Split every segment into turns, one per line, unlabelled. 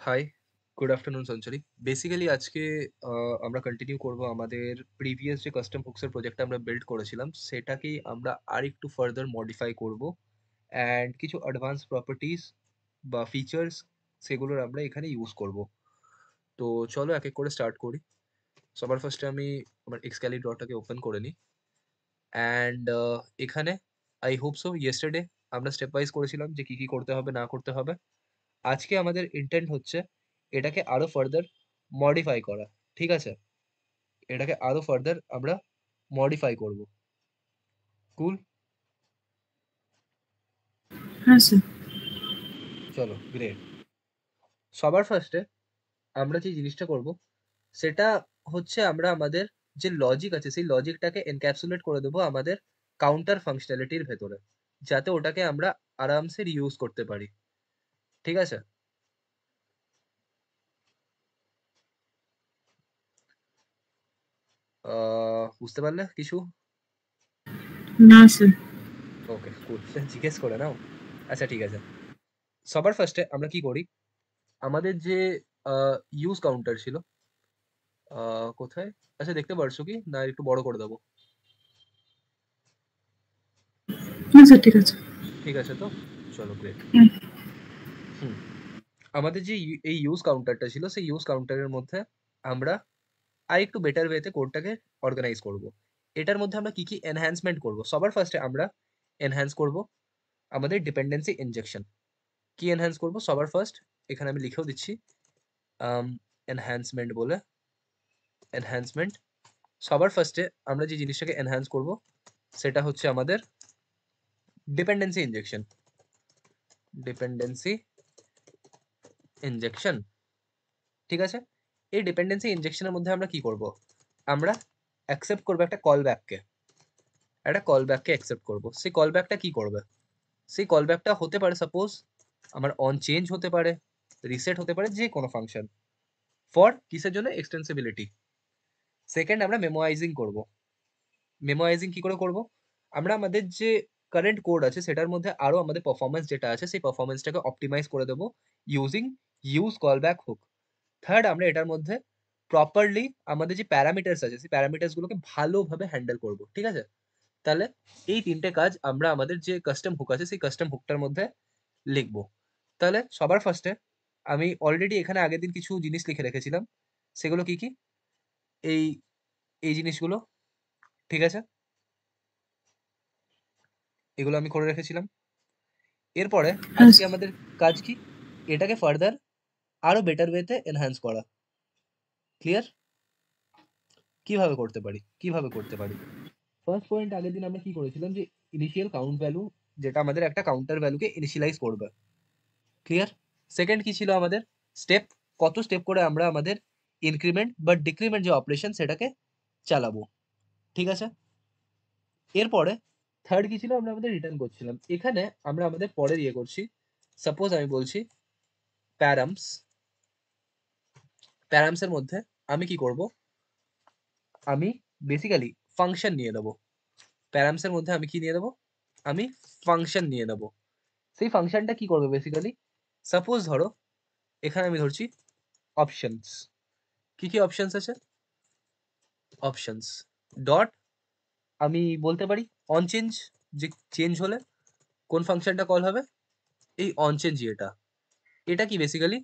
High, good afternoon Sanchari. Basically আজকে আমরা continue করব আমাদের প্রিভিয়াস যে কাস্টম হুকস এর প্রজেক্টটা আমরা বিল্ড করেছিলাম, সেটাকেই আমরা আরেকটু ফার্দার মডিফাই করব। অ্যান্ড কিছু অ্যাডভান্স প্রপার্টিজ বা ফিচার্স সেগুলোর আমরা এখানে ইউজ করব। তো চলো এক এক করে স্টার্ট করি। সবার ফার্স্টে আমি আমার এক্সক্যালি ড্রটাকে ওপেন করে নিই। অ্যান্ড এখানে আই হোপ সো ইয়েস্টারডে আমরা স্টেপ ওয়াইজ করেছিলাম যে কি কি করতে হবে না করতে হবে। আজকে আমাদের ইন্টেন্ট হচ্ছে এটাকে আরো ফার্দার মডিফাই করা। ঠিক আছে? এটাকে আরো ফার্দার আমরা মডিফাই করব। কুল?
হ্যাঁ স্যার।
চলো গ্রেট। সবার ফার্স্টে আমরা যে জিনিসটা করব সেটা হচ্ছে আমরা আমাদের যে লজিক আছে সেই লজিকটাকে এনক্যাপসুলেট করে দেবো আমাদের কাউন্টার ফাংশনালিটির ভেতরে, যাতে ওটাকে আমরা আরামসে রিউজ করতে পারি। ঠিক আছে? বুঝতে পারলে কিছু?
না স্যার।
ওকে কুল। জিজ্ঞেস করে নাও। আচ্ছা ঠিক আছে। সবার ফার্স্টে আমরা কি করি, আমাদের যে ইউজ কাউন্টার ছিল, কোথায়? আচ্ছা দেখতে পারছো কি না একটু বড় করে দেবো?
হ্যাঁ স্যার, ঠিক আছে।
ঠিক আছে তো? চলো গ্রেট।
হুম।
হুম। আমাদের যে এই ইউজ কাউন্টারটা ছিল সেই ইউজ কাউন্টারের মধ্যে আমরা আরেকটু বেটার ওয়েতে কোডটাকে অর্গানাইজ করব। এটার মধ্যে আমরা কি কি এনহ্যান্সমেন্ট করব? সবার ফার্স্টে আমরা এনহ্যান্স করব আমাদের ডিপেন্ডেন্সি ইনজেকশন। কি এনহ্যান্স করব? সবার ফার্স্ট এখানে আমি লিখেও দিচ্ছি এনহ্যান্সমেন্ট বলে। এনহ্যান্সমেন্ট সবার ফার্স্টে আমরা যে জিনিসটাকে এনহ্যান্স করব সেটা হচ্ছে আমাদের ডিপেন্ডেন্সি ইনজেকশন। Dependency injection. ঠিক আছে? এই ডিপেন্ডেন্সি ইনজেকশনের মধ্যে আমরা কি করব? আমরা অ্যাকসেপ্ট করব একটা কল ব্যাককে। একটা কল ব্যাককে অ্যাকসেপ্ট করব। সেই কল ব্যাকটা কি করবে? সেই কল ব্যাকটা হতে পারে সাপোজ আমার অন চেঞ্জ হতে পারে, রিসেট হতে পারে, যে কোনো ফাংশন। ফর কিসের জন্য? এক্সটেন্সিবিলিটি। সেকেন্ড আমরা মেমোয়াইজিং করব। মেমোয়াইজিং কি করে করব? আমরা আমাদের যে কারেন্ট কোড আছে সেটার মধ্যে আরো আমাদের পারফরম্যান্স যেটা আছে সেই পারফরম্যান্সটাকে অপটিমাইজ করে দেবো using use callback hook. Third আমরা এটার মধ্যে প্রপারলি আমাদের যে প্যারামিটার্স আছে সেই প্যারামিটার্স গুলোকে ভালোভাবে হ্যান্ডেল করব। ঠিক আছে? তাহলে এই তিনটে কাজ আমরা আমাদের যে কাস্টম হুক আছে সেই কাস্টম হুকটার মধ্যে লিখবো। তাহলে সবার ফার্স্টে আমি অলরেডি এখানে আগের দিন কিছু জিনিস লিখে রেখেছিলাম। সেগুলো কি কি? এই এই জিনিসগুলো। ঠিক আছে? এগুলো আমি করে রেখেছিলাম। এরপরে
হ্যাঁ
আজকে
স্যার।
আমাদের কাজ কি? এটাকে ফার্দার আরো বেটার ওয়েতে এনহ্যান্স করা। ক্লিয়ার? কিভাবে করতে পারি? কিভাবে করতে পারি? ফার্স্ট পয়েন্ট আগের দিন আমরা কি করেছিলাম যে ইনিশিয়াল কাউন্ট ভ্যালু, যেটা আমাদের একটা কাউন্টার ভ্যালুকে ইনিশিয়ালাইজ করবে। ক্লিয়ার? সেকেন্ড কি ছিল আমাদের? স্টেপ। কত স্টেপ করে আমরা আমাদের ইনক্রিমেন্ট বা ডিক্রিমেন্ট যে অপারেশন সেটাকে চালাবো। ঠিক আছে? এরপরে থার্ড কি ছিল? আমরা আমাদের রিটার্ন করছিলাম। এখানে আমরা আমাদের পরের ইয়ে করছি। সাপোজ আমি বলছি প্যারামস। প্যারামস এর মধ্যে আমি কি করব? আমি বেসিক্যালি ফাংশন নিয়ে নেব। প্যারামস এর মধ্যে আমি কি নিয়ে নেব? আমি ফাংশন নিয়ে নেব। সেই ফাংশনটা কি করবে বেসিক্যালি? সাপোজ ধরো এখানে আমি ধরছি অপশনস। কি কি অপশনস আছে? অপশনস ডট আমি বলতে পারি অন চেঞ্জ। যে চেঞ্জ হলে কোন ফাংশনটা কল হবে? এই অন চেঞ্জ এটা। এটা কি বেসিক্যালি?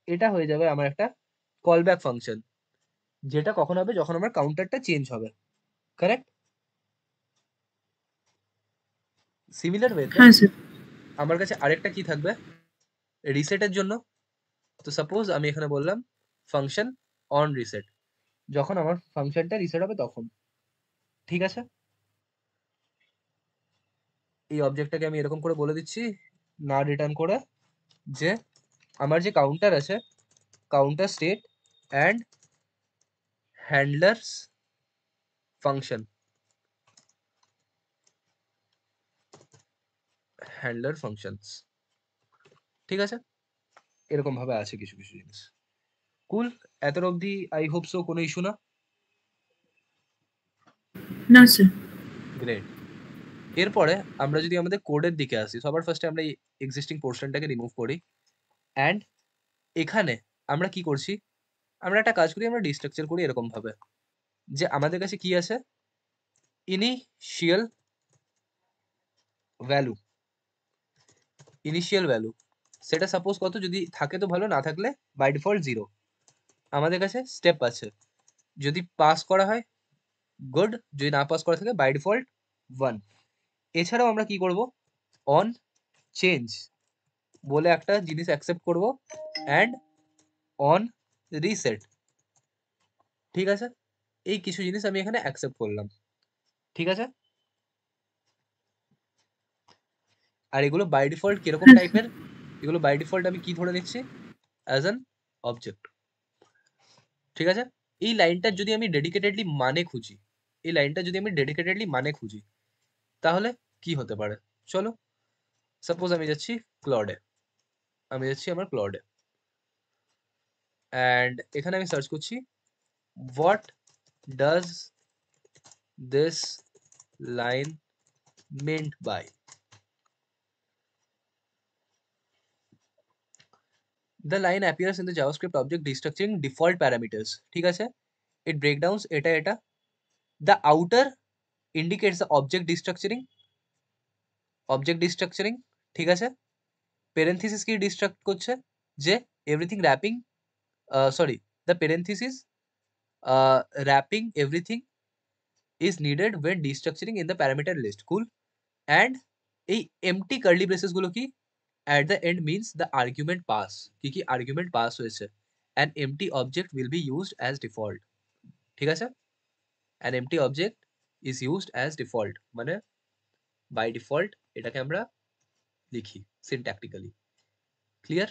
এটা হয়ে যাবে আমার একটা কল ব্যাক ফাংশন, যেটা কখন হবে? যখন আমার কাউন্টারটা চেঞ্জ হবে। কারেক্ট? সিমিলার ওয়েতে
হ্যাঁ স্যার।
আমার কাছে আরেকটা কি থাকবে রিসেটের জন্য। তো সাপোজ আমি এখানে বললাম ফাংশন অন রিসেট, যখন আমার ফাংশনটা রিসেট হবে তখন। ঠিক আছে? এই অবজেক্টটাকে আমি এরকম করে বলে দিচ্ছি, না রিটার্ন করে, যে আমার যে কাউন্টার আছে counter state and handlers function. Handler functions. ঠিক আছে? এরকম ভাবে আছে কিছু কিছু জিনিস। কুল? এত অবধি আই হোপ সো কোনো ইস্যু না?
না স্যার।
গ্রেট। এরপরে আমরা যদি আমাদের কোডের দিকে আসি, সবার ফার্স্টে আমরা এই এক্সিস্টিং পোর্শনটাকে রিমুভ করি। অ্যান্ড এখানে আমরা কি করছি, আমরা একটা কাজ করি, আমরা ডিস্ট্রাকচার করি এরকম ভাবে যে আমাদের কাছে কি আছে, ইনিশিয়াল ভ্যালু, ইনিশিয়াল ভ্যালু সেটা সাপোজ কত, যদি থাকে তো ভালো, না থাকলে বাই ডিফল্ট 0। আমাদের কাছে স্টেপ আছে, যদি পাস করা হয় গুড, যদি না পাস করা থাকে বাই ডিফল্ট 1। এছাড়াও আমরা কি করব, অন চেঞ্জ বলে একটা জিনিস অ্যাকসেপ্ট করব, অ্যান্ড অন রিসেট। ঠিক আছে, এই কিছু জিনিস আমি এখানে অ্যাকসেপ্ট করলাম। ঠিক আছে, আর এগুলো বাই ডিফল্ট কিরকম
হ্যাঁ স্যার।
টাইপের, এগুলো বাই ডিফল্ট আমি কি ধরে নিচ্ছি, অ্যাজ অ্যান অবজেক্ট। ঠিক আছে, এই লাইনটার যদি আমি ডেডিকেটেডলি মানে খুঁজি, এই লাইনটা যদি আমি ডেডিকেটেডলি মানে খুঁজি, তাহলে কি হতে পারে, চলো সাপোজ আমি যাচ্ছি ক্লডে, আমি যাচ্ছি আমার ক্লডে, অ্যান্ড এখানে আমি সার্চ করছি what does this line meant by। The line appears in the JavaScript object destructuring default parameters। ঠিক আছে, it breakdowns এটা এটা, the outer indicates the object destructuring। ঠিক আছে, parenthesis কি ডিস্ট্রাক্ট করছে, যে everything wrapping, sorry, the parenthesis wrapping everything is needed when destructuring in the parameter list। cool। and এই empty curly braces গুলো কি, at the end means the argument pass, কি কি argument pass হয়েছে, an empty object will be used as default। ঠিক আছে, an empty object is used as default মানে by default এটাকে আমরা লিখি syntactically। ক্লিয়ার?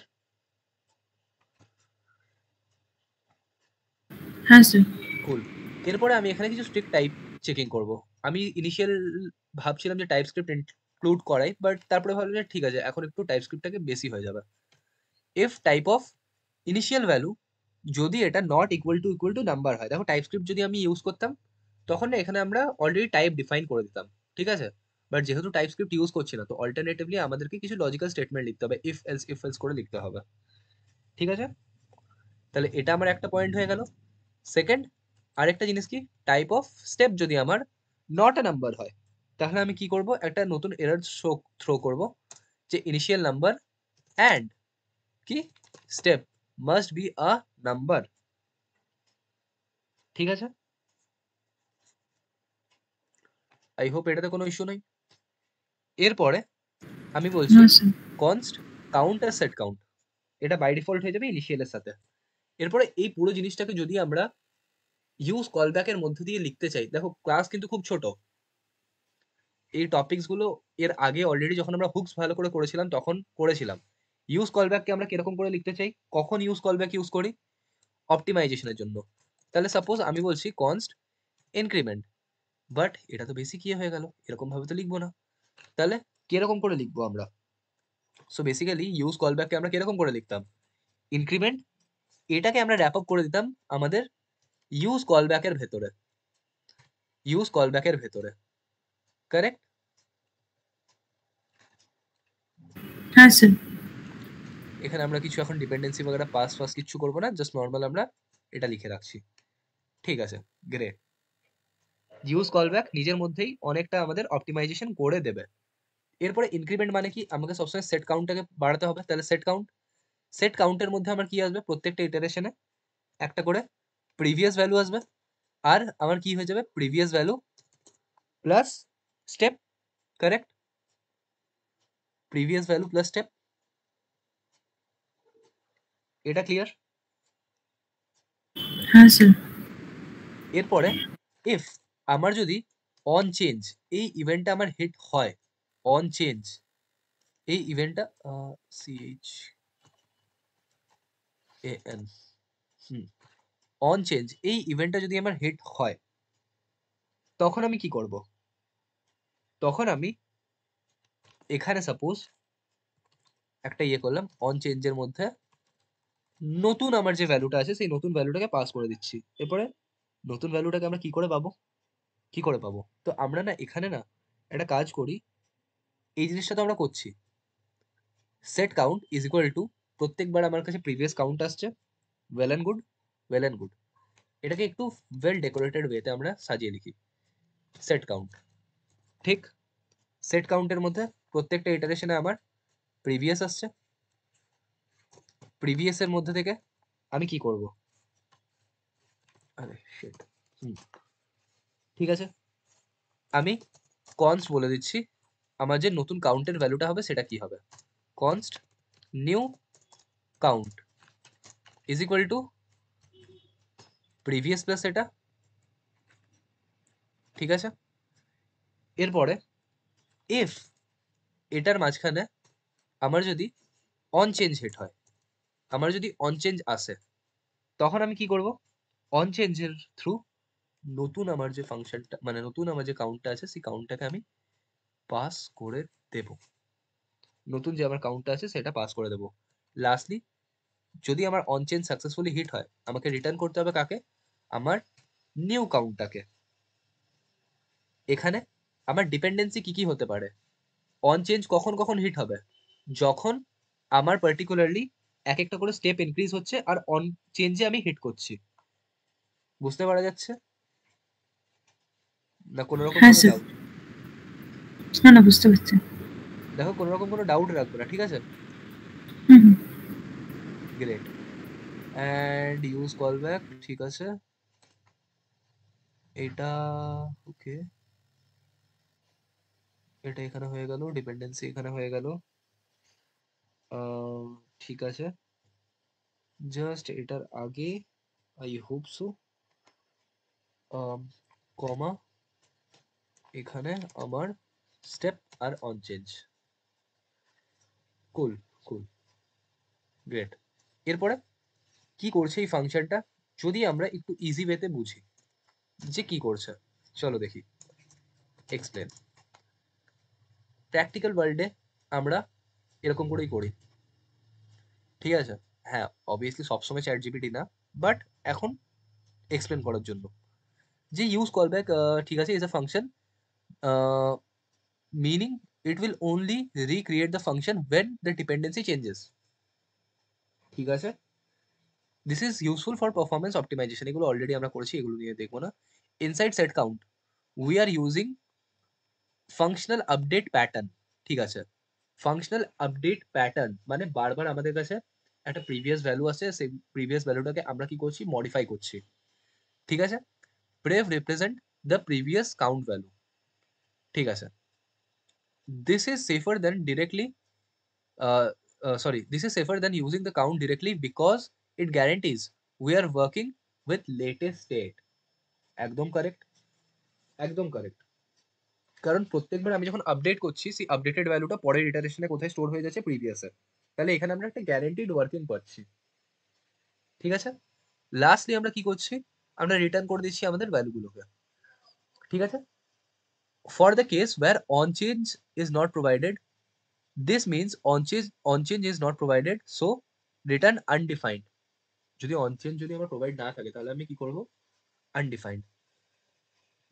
হ্যাঁ স্যার।
কুল। এরপরে আমি এখানে কিছু স্ট্রিক্ট টাইপ চেকিং করব। আমি ইনিশিয়াল ভাবছিলাম যে টাইপ স্ক্রিপ্ট ইনক্লুড করাই, বাট তারপরে ভাবলাম যে ঠিক আছে, এখন একটু টাইপ স্ক্রিপ্টটাকে বেশি হয়ে যাবে। if type of initial value যদি এটা নট ইকুয়াল টু নাম্বার হয়, দেখো টাইপ স্ক্রিপ্ট যদি আমি ইউজ করতাম তখন না এখানে আমরা অলরেডি টাইপ ডিফাইন করে দিতাম। ঠিক আছে, বাট যেহেতু টাইপ স্ক্রিপ্ট ইউজ করছি না, তো অল্টারনেটিভলি আমাদেরকে কিছু লজিক্যাল স্টেটমেন্ট লিখতে হবে, ইফ এলস করে লিখতে হবে। ঠিক আছে, তাহলে এটা আমার একটা পয়েন্ট হয়ে গেল। সেকেন্ড, আরেকটা জিনিস কি, টাইপ অফ স্টেপ যদি আমার নট আ নাম্বার হয়, তাহলে আমি কি করব, একটা নতুন এরর থ্রো করব যে ইনিশিয়াল নাম্বার অ্যান্ড কি step must be a number. ঠিক আছে, আই হোপ এটাতে কোনো ইস্যু নেই। এরপরে আমি বলছি
না স্যার।
কনস্ট কাউন্ট আর সেট কাউন্ট, এটা বাই ডিফল্ট হয়ে যাবে ইনিশিয়ালের সাথে। এরপরে এই পুরো জিনিসটাকে যদি আমরা ইউজ কলব্যাকের মধ্যে দিয়ে লিখতে চাই, দেখো ক্লাস কিন্তু খুব ছোট, এই টপিকস গুলো এর আগে অলরেডি যখন আমরা হুকস ভালো করে করেছিলাম তখন করেছিলাম। ইউজ কলব্যাককে আমরা কিরকম করে লিখতে চাই, কখন ইউজ কলব্যাক ইউজ করি, অপটিমাইজেশনের জন্য। তাহলে সাপোজ আমি বলছি কনস্ট ইনক্রিমেন্ট, বাট এটা তো বেশি কি হয়ে গেল, এরকম ভাবে তো লিখবো না। তাহলে কিরকম করে লিখবো আমরা, সো বেসিক্যালি ইউজ কলব্যাককে আমরা কিরকম করে লিখতাম, ইনক্রিমেন্ট, এটাকে আমরা র্যাপ আপ করে দিতাম আমাদের ইউজ কলব্যাকের ভেতরে, ইউজ কলব্যাকের ভেতরে। কারেক্ট?
হ্যাঁ স্যার।
এখানে আমরা কিছু এখন ডিপেন্ডেন্সি বগেরা পাস ফাস কিছু করবো না, জাস্ট নর্মাল আমরা এটা লিখে রাখছি। ঠিক আছে, গ্রেট। ইউজ কলব্যাক নিজের মধ্যেই অনেকটা আমাদের অপটিমাইজেশন করে দেবে। এরপরে ইনক্রিমেন্ট মানে কি, আমাকে সবসময় সেট কাউন্টটাকে বাড়াতে হবে, তাহলে সেট কাউন্টের মধ্যে আমার কি আসবে, প্রত্যেকটা ইটারেশনে একটা করে প্রিভিয়াস ভ্যালু আসবে, আর আমার কি হয়ে যাবে, previous value plus step. Correct, previous value plus step, এটা ক্লিয়ার?
হ্যাঁ স্যার।
এরপরে ইফ আমার যদি অন চেঞ্জ এই ইভেন্টটা আমার হিট হয়, অন চেঞ্জ এই ইভেন্টটা সিএইচ এন, অন চেঞ্জ এই ইভেন্টটা যদি আমার হিট হয়, তখন আমি কি করব, তখন আমি এখানে সাপোজ একটা ইয়ে করলাম, অন চেঞ্জের মধ্যে নতুন আমার যে ভ্যালুটা আছে সেই নতুন ভ্যালুটাকে পাস করে দিচ্ছি। এরপরে নতুন ভ্যালুটাকে আমরা কি করে পাবো, কি করে পাবো, তো আমরা না এখানে না একটা কাজ করি, এই জিনিসটা তো আমরা করছি, set count is equal to প্রত্যেকবার আমার কাছে প্রিভিয়াস কাউন্ট আসছে, well and good, well and good. এটাকে একটু ওয়েল ডেকোরেটেড ওয়েতে আমরা সাজিয়ে লিখি, সেট কাউন্ট। ঠিক, সেট কাউন্টের মধ্যে প্রত্যেকটা ইটারেশনে আমার প্রিভিয়াস আসছে, প্রিভিয়াস এর মধ্যে থেকে আমি কি করব, আরে শিট, ঠিক আছে, আমি কনস্ট বলে দিচ্ছি আমার যে নতুন কাউন্টের ভ্যালুটা হবে সেটা কি হবে। Const new count is equal to previous plus এটা, ঠিক আছে। এরপরে ইফ এটার মাঝখানে আমার যদি অন চেঞ্জ হিট হয়, আমার যদি অন চেঞ্জ আসে, তখন আমি কি করব, অন চেঞ্জের থ্রু নতুন আমার যে ফাংশনটা, মানে নতুন আমার যে কাউন্টটা আছে সেই কাউন্টটাকে আমি পাস করে দেব, নতুন যে আমার কাউন্টটা আছে সেটা পাস করে দেব। লাস্টলি যদি আমার অন চেঞ্জ সাকসেসফুলি হিট হয়, আমাকে রিটার্ন করতে হবে কাকে, আমার নিউ কাউন্টটাকে। এখানে আমার ডিপেন্ডেন্সি কি কি হতে পারে, অন চেঞ্জ কখন কখন হিট হবে, যখন আমার পার্টিকুলারলি এক একটা করে স্টেপ ইনক্রিজ হচ্ছে আর অন চেঞ্জে আমি হিট করছি। বুঝতে পারা যাচ্ছে না কোনো রকম
হ্যাঁ
কোনো
স্যার।
ডাউট?
না না, বুঝতে পারছি।
দেখো কোনো রকম কোনো ডাউট রাখবে না, ঠিক আছে?
Hmm hmm.
Great. And use callback, ঠিক আছে, এটা ওকে, এটা এখানে হয়ে গেল, ডিপেন্ডেন্সি এখানে হয়ে গেল, ঠিক আছে। জাস্ট এটার আগে আই হোপ সো কমা, এখানে আমার স্টেপ আর on change. Cool, cool, great. এরপরে কি করছে এই ফাংশনটা, যদি আমরা একটু ইজি ওয়েতে বুঝি যে কি করছে, চলো দেখি, এক্সপ্লেন। প্র্যাকটিক্যাল ওয়ার্ল্ডে আমরা এরকম করেই করি, ঠিক আছে। হ্যাঁ, অবভিয়াসলি সবসময় চ্যাট জিপিটি না, বাট এখন এক্সপ্লেন করার জন্য যে ইউজ কলব্যাক, ঠিক আছে, is a function meaning it will only recreate the function when the dependency changes, ঠিক আছে। this is useful for performance optimization, এগুলো অলরেডি আমরা করেছি, এগুলো নিয়ে দেখবো না। inside set count we are using functional update pattern, ঠিক আছে। functional update pattern মানে বারবার আমাদের কাছে একটা প্রিভিয়াস ভ্যালু আছে, সেই প্রিভিয়াস ভ্যালুটাকে আমরা কি করছি, মডিফাই করছি, ঠিক আছে। prev represent the previous count value, ঠিক আছে। this is safer than directly this is safer than using the count directly because it guarantees we are working with latest state, একদম কারেক্ট, একদম কারেক্ট। কারণ প্রত্যেকবার আমি যখন আপডেট করছি সেই আপডেটেড ভ্যালুটা পরের ইটারেশনে কোথায় স্টোর হয়ে যাচ্ছে, প্রিভিয়াসে, তাহলে এখানে আমরা একটা গ্যারান্টিড ওয়ার্কিং পাচ্ছি, ঠিক আছে। লাস্টলি আমরা কি করছি, আমরা রিটার্ন করে দিচ্ছি আমাদের ভ্যালুগুলোকে, ঠিক আছে। For the case where on change is not provided, this means on change is not provided, so return undefined। যদি on change যদি আমার প্রোভাইড না থাকে তাহলে আমি কি করব, undefined,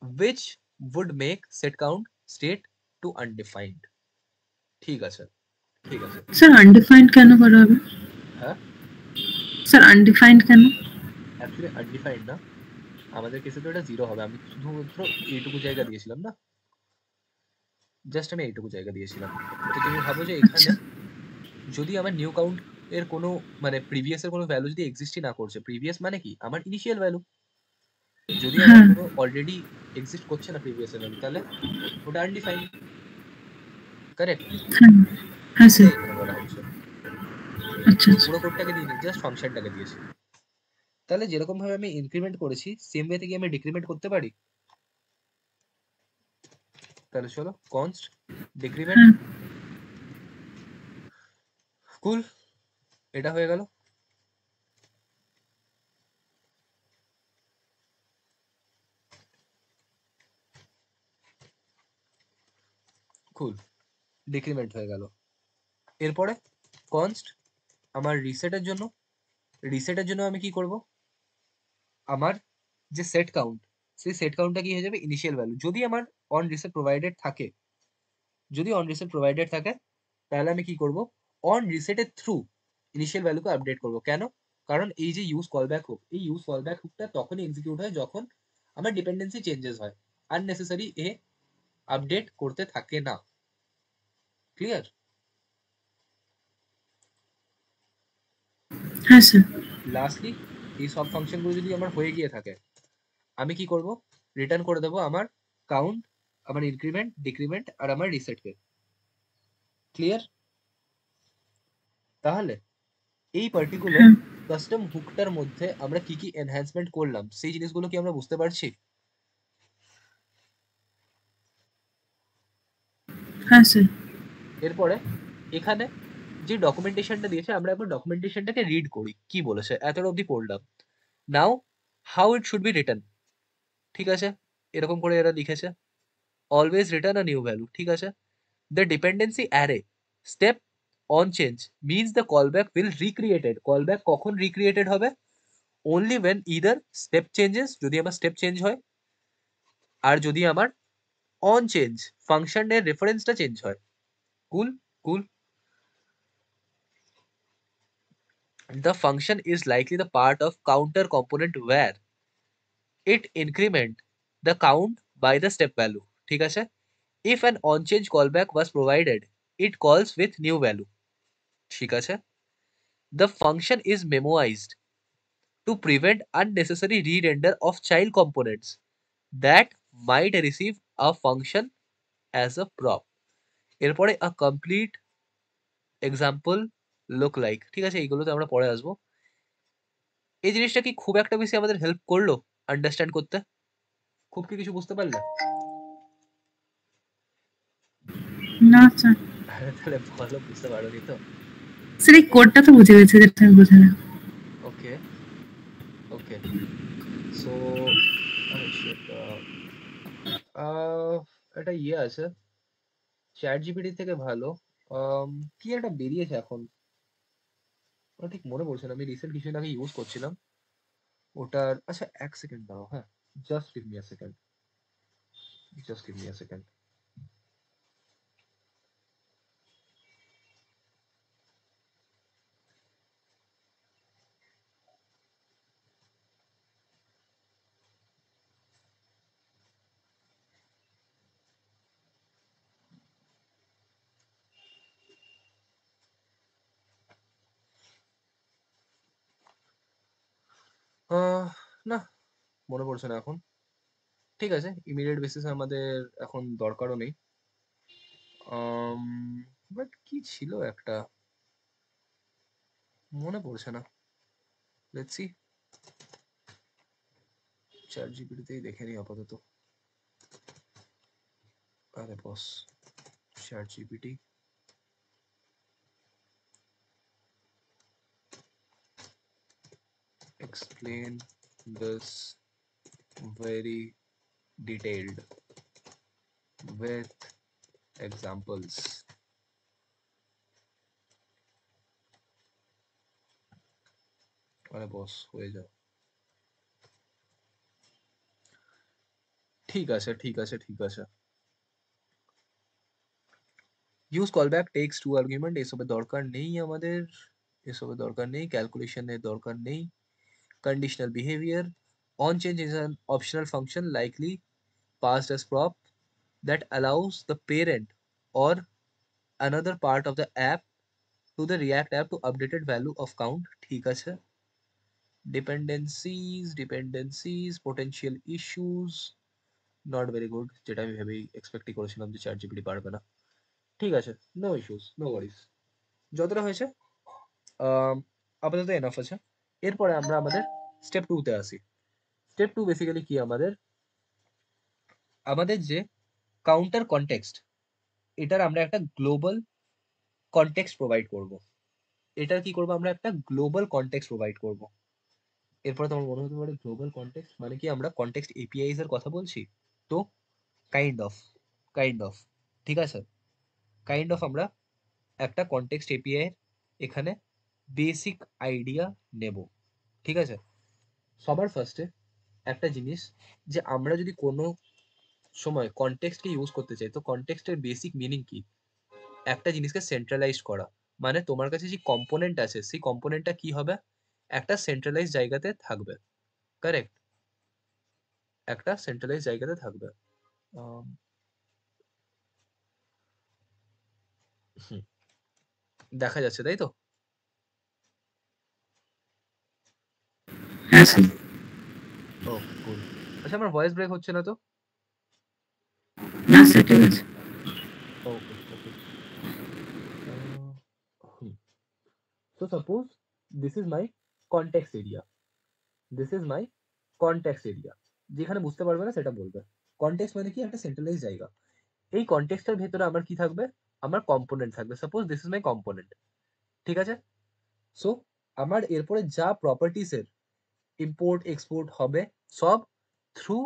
which would make set count state to undefined, ঠিক আছে, ঠিক আছে।
স্যার আনডিফাইন্ড কেন করা হবে?
হ্যাঁ,
স্যার আনডিফাইন্ড কেন?
অ্যাকচুয়ালি আনডিফাইন্ড না, আমাদের কেসে তো এটা জিরো হবে, আমি শুধুমাত্র এইটুকু জায়গা দিয়েছিলাম না, জাস্ট আমি এইটুকু জায়গা দিয়েছিলাম। তো তুমি ভাবো যে এখানে
আচ্ছা।
যদি আমার নিউ কাউন্ট এর কোনো মানে প্রিভিয়াস এর কোনো ভ্যালু যদি এক্সিস্টই না করছে, প্রিভিয়াস মানে কি আমার ইনিশিয়াল ভ্যালু, যদি আমার
হ্যাঁ
কোনো অলরেডি এক্সিস্ট করছে না প্রিভিয়াস এর ভ্যালু, তাহলে ওটা আনডিফাইন্ড, কারেক্ট।
হ্যাঁ হ্যাঁ স্যার।
এটাই এখানে বলা হচ্ছে।
আচ্ছা আচ্ছা।
পুরো কোডটাকে দিইনি, জাস্ট ফাংশনটাকে দিয়েছি। তাহলে যেরকম ভাবে আমি ইনক্রিমেন্ট করেছি সেম ওয়ে থেকে আমি ডিক্রিমেন্ট করতে পারি। তাহলে চলো কনস্ট ডিক্রিমেন্ট,
হ্যাঁ
কুল, এটা হয়ে গেল। কুল, ডিক্রিমেন্ট হয়ে গেল। এরপরে কনস্ট আমার রিসেটের জন্য, রিসেটের জন্য আমি কি করব, আমার যে সেট কাউন্ট, সেই সেট কাউন্টটা কি হয়ে যাবে, ইনিশিয়াল ভ্যালু। যদি আমার অন রিসেট প্রোভাইডেড থাকে, যদি অন রিসেট প্রোভাইডেড থাকে তাহলে আমি কি করব, অন রিসেটের থ্রু ইনিশিয়াল ভ্যালুকে আপডেট করব। কেন? কারণ এই যে ইউজ কলব্যাক হুক, এই ইউজ কলব্যাক হুকটা তখনই এক্সিকিউট হয় যখন আমার ডিপেন্ডেন্সি চেঞ্জেস হয়, আননেসেসারি এ আপডেট করতে থাকে না। ক্লিয়ার?
হ্যাঁ স্যার।
লাস্টলি এই সব ফাংশনগুলো যদি আমার হয়ে গিয়ে থাকে, আমি কি করব? রিটার্ন করে দেবো আমার কাউন্ট, আমার ইনক্রিমেন্ট, ডিক্রিমেন্ট আর আমার রিসেটকে। ক্লিয়ার? তাহলে এই পার্টিকুলার
হ্যাঁ।
কাস্টম হুকটার মধ্যে আমরা কি কি এনহ্যান্সমেন্ট করলাম সেই জিনিসগুলো কি আমরা বুঝতে পারছি?
হ্যাঁ স্যার।
এরপরে এখানে যে ডকুমেন্টেশনটা দিয়েছে আমরা একবার ডকুমেন্টেশনটাকে রিড করি কি বলেছে। এতটা অবধি পড়লাম। Now how it should be written. ঠিক আছে, এরকম করে এরা লিখেছে always return a new value. ঠিক আছে, the dependency array step on change means the callback will recreated. Callback কখন রিক্রিয়েটেড হবে? only when either step changes, যদি আমার স্টেপ চেঞ্জ হয়, আর যদি আমার অন চেঞ্জ ফাংশনের রেফারেন্সটা চেঞ্জ হয়। কুল? কুল? The function is likely the part of counter component where it increment the count by the step value. ঠিক আছে, if an on change callback was provided it calls with new value. ঠিক আছে, the function is memoized to prevent unnecessary re-render of child components that might receive a function as a prop. এরপরে a complete example look like। ঠিক আছে, এইগুলোতে আমরা পরে আসবো। এই জিনিসটা কি খুব একটা বেশি আমাদের হেল্প করলো আন্ডারস্ট্যান্ড করতে? খুব কি কিছু বুঝতে পারলে?
না স্যার।
তাহলে ভালো, বুঝতে পারোনি তো?
স্যার এই কোডটা তো বুঝে গেছে, যেটা আমি বোঝালাম।
ওকে ওকে, সো আরে শিট, একটা ইয়ে আছে চ্যাট জিপিটি থেকে ভালো, কি একটা বেরিয়েছে এখন, ওটা ঠিক মনে পড়ছে না। আমি রিসেন্ট কিছুদিন আগে ইউজ করছিলাম ওটার। আচ্ছা এক সেকেন্ড দাও, হ্যাঁ, just give me a second, just give me a second. না, মনে পড়ছে না এখন। ঠিক আছে, ইমিডিয়েট বেসিসে আমাদের এখন দরকারও নেই। বাট কি ছিল একটা, মনে পড়ছে না। লেটস সি, চ্যাট জিপিটিতেই দেখে নিই আপাতত। আরে boss, chat GPT, explain this very detailed with examples. আরে বস, হয়ে যাও। ঠিক আছে ঠিক আছে ঠিক আছে। Use callback takes two arguments, এসবের দরকার নেই আমাদের, এসবের দরকার নেই, ক্যালকুলেশনের দরকার নেই। Conditional behaviour, on change is an optional function likely passed as prop that allows the parent or another part of the app to the React app to updated value of count। ঠিক আছে, ডিপেন্ডেন্সিজ potential issues, not very good, যেটা আমি ভেবেই এক্সপেক্টই করেছিলাম যে chat GPT পারবে না। ঠিক আছে, নো ইস্যুস, নো ওয়ারিস, যতটা হয়েছে আপাতত এনাফ আছে। এরপরে আমরা আমাদের স্টেপ টু তে আসি। স্টেপ টু বেসিক্যালি কি, আমাদের আমাদের যে কাউন্টার কনটেক্সট, এটার আমরা একটা গ্লোবাল কনটেক্সট প্রোভাইড করব। এটার কি করব, আমরা একটা গ্লোবাল কনটেক্সট প্রোভাইড করব। এরপরে তোমার মনে হতে পারে গ্লোবাল কনটেক্সট মানে কি, আমরা কনটেক্সট এপিআইস এর কথা বলছি? তো কাইন্ড অফ, কাইন্ড অফ, ঠিক আছে, কাইন্ড অফ আমরা একটা কনটেক্সট এপিআই এর এখানে বেসিক আইডিয়া নেব। ঠিক আছে, সবার ফার্স্টে একটা জিনিস, যে আমরা যদি কোনো সময় কনটেক্সটকে ইউজ করতে চাই, তো কনটেক্সটের বেসিক মিনিং কি? একটা জিনিসকে সেন্ট্রালাইজ করা। মানে তোমার কাছে যে কম্পোনেন্ট আছে সেই কম্পোনেন্টটা কি হবে, একটা সেন্ট্রালাইজ জায়গাতে থাকবে, কারেক্ট, একটা সেন্ট্রালাইজ জায়গাতে থাকবে। আম, হুম, দেখা যাচ্ছে তাই তো?
হ্যাঁ স্যার।
ও কুল। আচ্ছা আমার ভয়েস ব্রেক হচ্ছে না তো?
না স্যার, ঠিক আছে।
ওকে ওকে। হুম, so suppose this is my context area, this is my context area, যেখানে বুঝতে পারবে না সেটা বলবে। কনটেক্সট মানে কি, একটা সেন্ট্রালাইজ জায়গা। এই কনটেক্সটের ভেতরে আমার কি থাকবে, আমার কম্পোনেন্ট থাকবে। Suppose this is my component, ঠিক আছে? সো আমার এরপরে যা প্রপার্টিস এর ইম্পোর্ট এক্সপোর্ট হবে সব থ্রু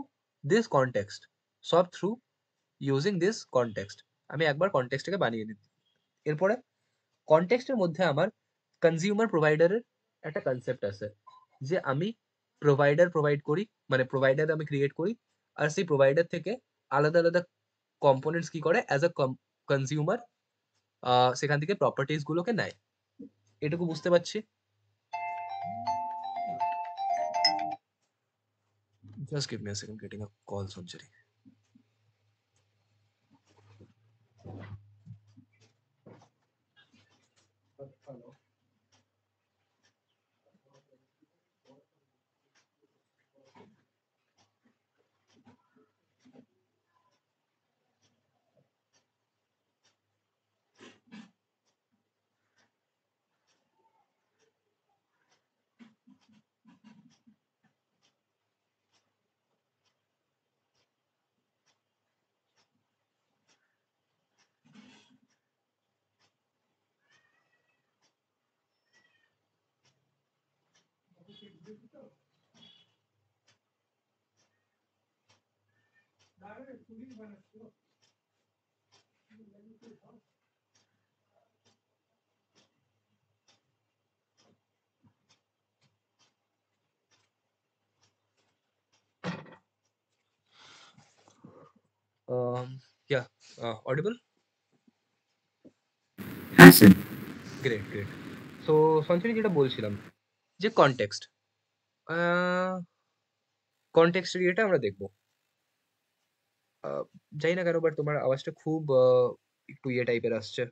দিস কনটেক্সট, সব থ্রু ইউজিং দিস কনটেক্সট। আমি একবার কনটেক্সটটাকে বানিয়ে নিই। এরপরে কনটেক্সটের মধ্যে আমার কনজিউমার প্রোভাইডারের একটা কনসেপ্ট আছে, যে আমি প্রোভাইডার প্রোভাইড করি, মানে প্রোভাইডার আমি ক্রিয়েট করি, আর সেই প্রোভাইডার থেকে আলাদা আলাদা কম্পোনেন্টস কি করে অ্যাজ আ কনজিউমার সেখান থেকে প্রপার্টিস গুলোকে নেয়। এটুকু বুঝতে পারছি। Just give me a second, getting a call Sanchari. Yeah, audible?
হ্যাঁ sir.
Great great. So Sanchari, যেটা বলছিলাম যে কনটেক্সট, কনটেক্সট এরিয়াটা আমরা দেখবো। জানি না কেন বাট তোমার আওয়াজটা খুব একটু ইয়ে টাইপের আসছে,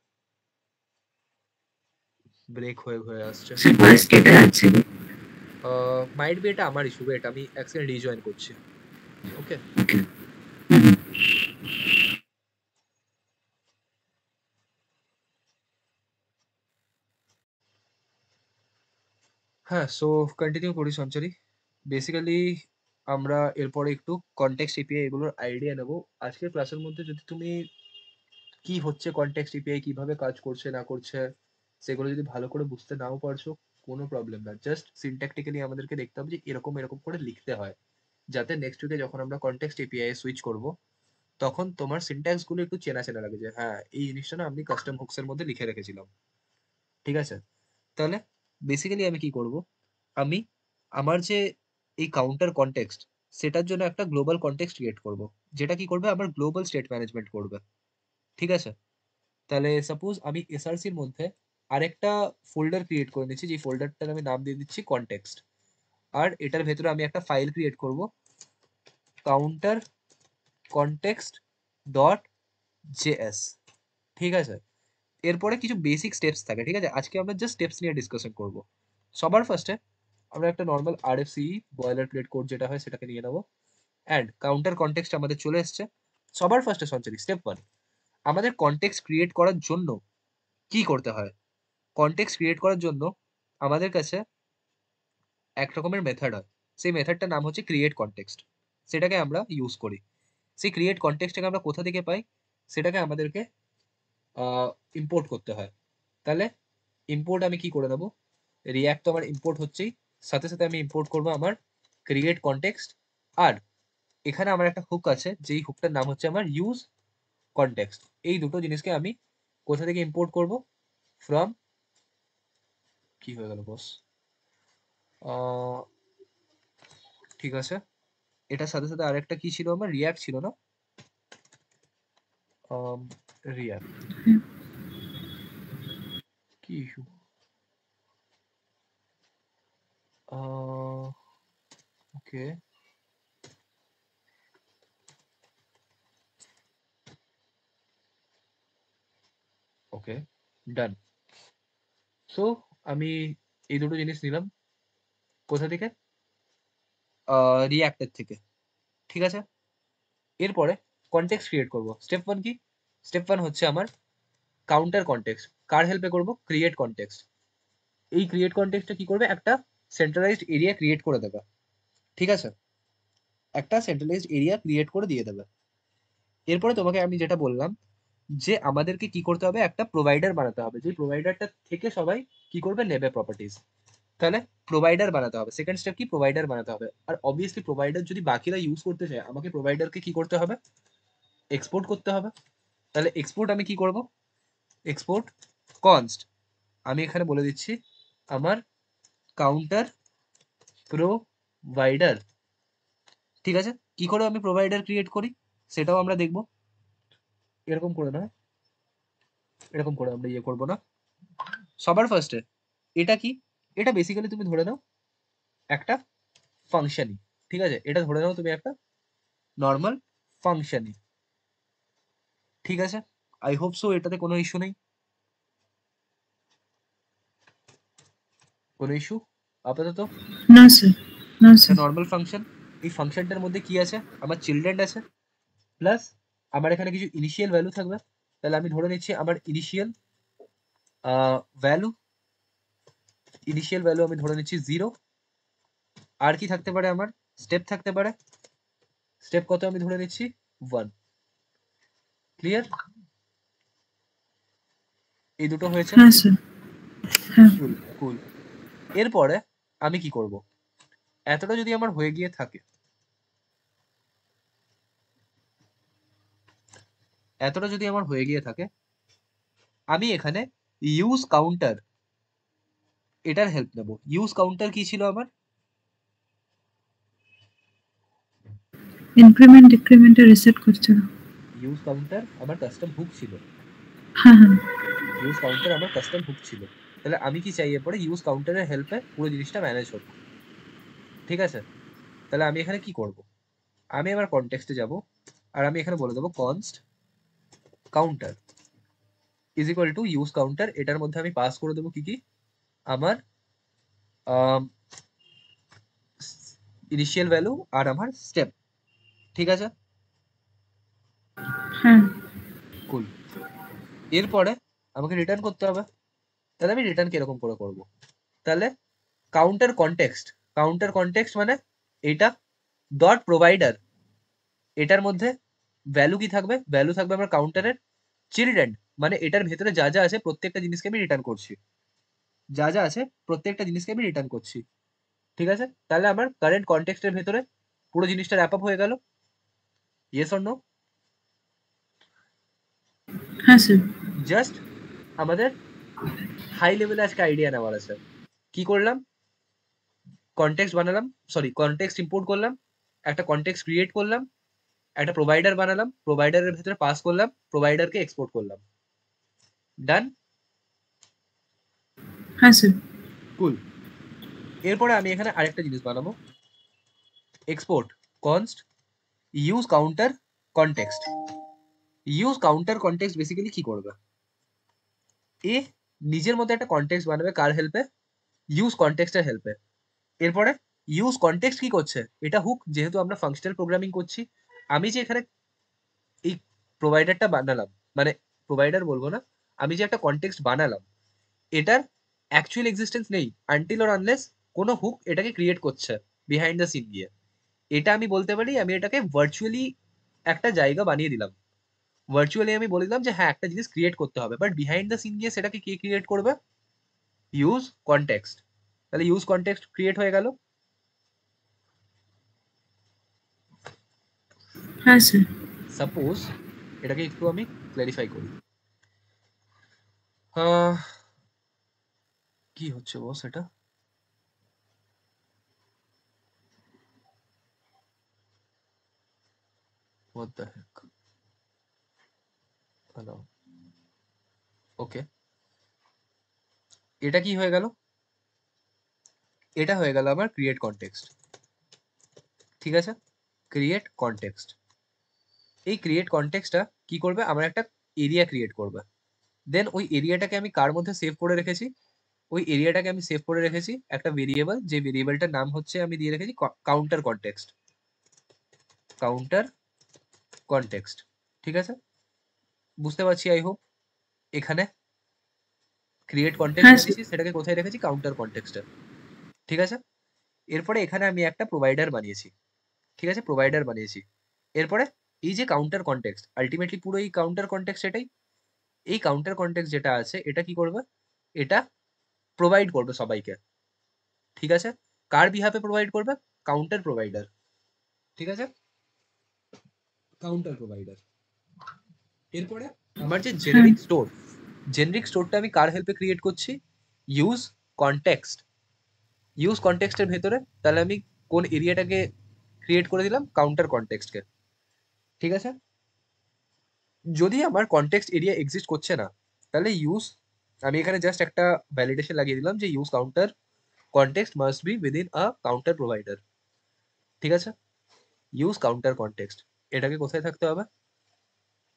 ব্রেক হয়ে হয়ে আসছে।
স্যার ভয়েস কেটে যাচ্ছে গো।
মাইট বি এটা আমার ইস্যু, এটা আমি এক সেকেন্ড রিজয়েন করছি। ওকে।
ওকে। হুম।
হ্যাঁ, সো কন্টিনিউ করি সঞ্চারী। বেসিক্যালি আমরা এরপরে একটু কনটেক্সট এপিআই এগুলোর আইডিয়া নেব। আজকের ক্লাসের মধ্যে যদি তুমি কি হচ্ছে কনটেক্সট এপিআই, কিভাবে কাজ করছে না করছে, সেগুলো যদি ভালো করে বুঝতে নাও পারছো, কোনো প্রবলেম না। জাস্ট সিনট্যাকটিক্যালি আমাদেরকে দেখতে হবে যে এরকম এরকম করে লিখতে হয়, যাতে নেক্সট উইকে যখন আমরা কনটেক্সট এপিআই এ সুইচ করব, তখন তোমার সিনট্যাক্স গুলো একটু চেনা চেনা লাগে, যে হ্যাঁ এই জিনিসটা না আমি কাস্টম হুকস এর মধ্যে লিখে রেখেছিলাম। ঠিক আছে? তাহলে বেসিক্যালি আমি কি করব, আমি আমার যে এই কাউন্টার কনটেক্সট, সেটার জন্য একটা গ্লোবাল কনটেক্সট ক্রিয়েট করব, যেটা কি করবে, আমার গ্লোবাল স্টেট ম্যানেজমেন্ট করবে। ঠিক আছে? তাহলে সাপোজ আমি এসআরসির মধ্যে আরেকটা ফোল্ডার ক্রিয়েট করে নিচ্ছি, যে ফোল্ডারটার আমি নাম দিয়ে দিচ্ছি কনটেক্সট। আর এটার ভেতরে আমি একটা ফাইল ক্রিয়েট করব, কাউন্টার কনটেক্সট ডট জেএস। ঠিক আছে? এরপরে কিছু বেসিক স্টেপস থাকে, ঠিক আছে? আজকে আমরা জাস্ট স্টেপস নিয়ে ডিসকাশন করব। সবার ফার্স্টে আমরা একটা normal RFC boilerplate code যেটা হয় সেটাকে নিয়ে নেবো। অ্যান্ড কাউন্টার কনটেক্সট আমাদের চলে এসছে। সবার ফার্স্টে সঞ্চারী, স্টেপ 1, আমাদের কনটেক্সট ক্রিয়েট করার জন্য কি করতে হয়? কনটেক্সট ক্রিয়েট করার জন্য আমাদের কাছে এক রকমের মেথড হয়। সেই মেথডটার নাম হচ্ছে ক্রিয়েট কনটেক্সট। সেটাকে আমরা ইউজ করি। সেই ক্রিয়েট কনটেক্সটটাকে আমরা কোথা থেকে পাই? সেটাকে আমাদেরকে ইম্পোর্ট করতে হয়। তাহলে ইম্পোর্ট আমি কি করে নেবো? রিয়াক্ট তো আমার ইম্পোর্ট হচ্ছেই, সাথে সাথে আমি ইম্পোর্ট করবো আমার ক্রিয়েট কনটেক্সট। আর এখানে আমার একটা হুক আছে, যেই হুকটার নাম হচ্ছে আমার ইউজ কনটেক্সট। এই দুটো জিনিসকে আমি কোথা থেকে ইম্পোর্ট করব? ফ্রম, কি হয়ে গেল বস? ঠিক আছে, এটার সাথে সাথে আরেকটা কি ছিল, আমার রিয়াক্ট ছিল না? রিয়াক্ট। কি ইস্যু? ওকে, ওকে, ডান। সো আমি এই দুটো জিনিস নিলাম কোথা থেকে? রিঅ্যাক্টের থেকে। ঠিক আছে? এরপরে কনটেক্সট ক্রিয়েট করব। স্টেপ 1 কি? স্টেপ 1 হচ্ছে আমার কাউন্টার কনটেক্সট। কার হেল্পে করব? Create context. এই ক্রিয়েট কনটেক্সটটা কি করবে? একটা সেন্ট্রালাইজড এরিয়া ক্রিয়েট করে দেবে। ঠিক আছে? একটা সেন্ট্রালাইজড এরিয়া ক্রিয়েট করে দিয়ে দেবে। এরপরে তোমাকে আমি যেটা বললাম যে আমাদেরকে কি করতে হবে? একটা প্রোভাইডার বানাতে হবে। যে প্রোভাইডারটা থেকে সবাই কি করবে? নেবে প্রপার্টিজ। তাহলে প্রোভাইডার বানাতে হবে। সেকেন্ড স্টেপ কি? প্রোভাইডার বানাতে হবে। আর অবভিয়াসলি প্রোভাইডার যদি বাকিরা ইউজ করতে চায়, আমাকে প্রোভাইডারকে কি করতে হবে? এক্সপোর্ট করতে হবে। তাহলে এক্সপোর্ট আমি কি করব? Export const. আমি এখানে বলে দিচ্ছি আমার কাউন্টার প্রোভাইডার। ঠিক আছে? কি করে আমি প্রোভাইডার ক্রিয়েট করি সেটাও আমরা দেখব। এরকম করে না, এরকম করে আমরা করব না। সবার ফার্স্টে এটা কি? এটা বেসিক্যালি তুমি ধরে নাও একটা ফাংশনই। ঠিক আছে? এটা ধরে নাও তুমি একটা নরমাল ফাংশনই। ঠিক আছে? আই হোপ সো এটাতে কোনো ইস্যু নেই। কোনো ইস্যু আপাতত?
না স্যার, না
এটা
স্যার।
Normal function. এই ফাংশনটার মধ্যে কি আছে? আমার চিলড্রেন আছে, প্লাস আমার এখানে কিছু ইনিশিয়াল ভ্যালু থাকবে। তাহলে আমি ধরে নিচ্ছি আমার ইনিশিয়াল ভ্যালু, ইনিশিয়াল ভ্যালু আমি ধরে নিচ্ছি 0। আর কি থাকতে পারে? আমার স্টেপ থাকতে পারে। স্টেপ কত আমি ধরে নিচ্ছি? 1। ক্লিয়ার? এই দুটো হয়েছে।
হ্যাঁ স্যার, হ্যাঁ।
কুল, কুল। এরপরে আমি কি করব? এতটা যদি আমার হয়ে গিয়ে থাকে, এতটা যদি আমার হয়ে গিয়ে থাকে, আমি এখানে ইউজ কাউন্টার এটার হেল্প নেব। ইউজ কাউন্টার কি ছিল আমার?
ইনক্রিমেন্ট ডিক্রিমেন্টে রিসেট করছে না।
ইউজ কাউন্টার আমার কাস্টম হুক ছিল।
হ্যাঁ হ্যাঁ।
ইউজ কাউন্টার আমার কাস্টম হুক ছিল। তাহলে আমি কি চাই এরপরে? ইউজ কাউন্টারের হেল্পে পুরো জিনিসটা ম্যানেজ হোক। ঠিক আছে? তাহলে আমি এখানে কি করব? আমি আমার কনটেক্সটে যাব, আর আমি এখানে বলে দেবো const counter is equal to use counter. এটার মধ্যে আমি পাস করে দেবো কি কি? আমার ইনিশিয়াল ভ্যালু আর আমার স্টেপ। ঠিক আছে?
হ্যাঁ
কুল। এরপরে আমাকে রিটার্ন করতে হবে। তাহলে আমি রিটার্ন কিরকম করে করব? তাহলে কাউন্টার কনটেক্সট। কাউন্টার কনটেক্সট মানে এটা ডট প্রোভাইডার। এটার মধ্যে ভ্যালু কি থাকবে? ভ্যালু থাকবে আমার কাউন্টারের চিলড্রেন। মানে এটার ভেতরে যা যা আছে প্রত্যেকটা জিনিসকে আমি রিটার্ন করছি। যা যা আছে প্রত্যেকটা জিনিসকে আমি রিটার্ন করছি। ঠিক আছে? তাহলে আমার কারেন্ট কনটেক্সটের ভেতরে পুরো জিনিসটা র্যাপ আপ হয়ে গেল। Yes or no?
হ্যাঁ স্যার।
জাস্ট আমাদের হাই লেভেলে আজকে আইডিয়া নেওয়ার আছে। কি করলাম? কনটেক্সট বানালাম, সরি কনটেক্সট ইম্পোর্ট করলাম, একটা কনটেক্সট ক্রিয়েট করলাম, একটা প্রোভাইডার বানালাম, প্রোভাইডারের ভেতরে পাস করলাম, প্রোভাইডারকে এক্সপোর্ট করলাম। ডান?
হ্যাঁ স্যার।
কুল। এরপরে আমি এখানে আরেকটা জিনিস বানাবো। Export const use counter context. Use counter context basically কি করবে? এ নিজের মধ্যে একটা কনটেক্সট বানাবে। কার হেল্পে? ইউজ কনটেক্সটের হেল্পে। এরপরে ইউজ কনটেক্সট কি করছে? এটা হুক, যেহেতু আমরা ফাংশনাল প্রোগ্রামিং করছি। আমি যে এখানে এই প্রোভাইডারটা বানালাম, মানে প্রোভাইডার বলবো না, আমি যে একটা কনটেক্সট বানালাম, এটার অ্যাকচুয়াল এক্সিস্টেন্স নেই আনটিল অর আনলেস কোনো হুক এটাকে ক্রিয়েট করছে বিহাইন্ড দ্য সিন গিয়ে। এটা আমি বলতে পারি আমি এটাকে ভার্চুয়ালি একটা জায়গা বানিয়ে দিলাম। ভার্চুয়ালি আমি বলে দিলাম যে হ্যাঁ একটা জিনিস ক্রিয়েট করতে হবে, বাট বিহাইন্ড দ্য সিন গিয়ে সেটাকে কে ক্রিয়েট করবে? Use context. তাহলে ইউজ কনটেক্সট ক্রিয়েট হয়ে গেল।
হ্যাঁ স্যার।
সাপোজ এটাকে একটু আমি ক্লারিফাই করি। আহ, কি হচ্ছে বস এটা? What the heck? Hello. ওকে, এটা কি হয়ে গেল? এটা হয়ে গেল আমার ক্রিয়েট কনটেক্সট। ঠিক আছে, ক্রিয়েট কনটেক্সট। এই ক্রিয়েট কনটেক্সটটা কি করবে, আমার একটা এরিয়া ক্রিয়েট করবে। দেন ওই এরিয়াটাকে আমি কার মধ্যে সেভ করে রেখেছি, ওই এরিয়াটাকে আমি সেভ করে রেখেছি একটা ভেরিয়েবল, যে ভেরিয়েবলটার নাম হচ্ছে আমি দিয়ে রেখেছি কাউন্টার কনটেক্সট। Counter context. ঠিক আছে, বুঝতে পারছি আই হোপ। এখানে ক্রিয়েট কনটেক্সট
হ্যাঁ
দিয়ে
স্যার।
দিয়েছি, সেটাকে কোথায় রেখেছি, কাউন্টার কনটেক্সটে। ঠিক আছে, এরপরে এখানে আমি একটা প্রোভাইডার বানিয়েছি। ঠিক আছে, প্রোভাইডার বানিয়েছি। এরপরে এই যে কাউন্টার কনটেক্সট, আলটিমেটলি পুরো এই কাউন্টার কনটেক্সট এটাই। এই কাউন্টার কনটেক্সট যেটা আছে এটা কি করবে, এটা প্রোভাইড করবে সবাইকে। ঠিক আছে, কার বিহাফে প্রোভাইড করবে, কাউন্টার প্রোভাইডার। ঠিক আছে, কাউন্টার প্রোভাইডার। এরপরে আমার যে
হ্যাঁ
জেনেরিক স্টোরটা আমি কার হেল্পে ক্রিয়েট করছি, ইউজ কনটেক্সট। ইউজ কনটেক্সটের ভেতরে তাহলে আমি কোন এরিয়াটাকে ক্রিয়েট করে দিলাম, কাউন্টার কনটেক্সটকে। ঠিক আছে, যদি আমার কনটেক্সট এরিয়া এক্সিস্ট করছে না, তাহলে আমি এখানে জাস্ট একটা ভ্যালিডেশন লাগিয়ে দিলাম যে use counter context must be within a counter provider. ঠিক আছে, ইউজ কাউন্টার কনটেক্সট এটাকে কোথায় থাকতে হবে,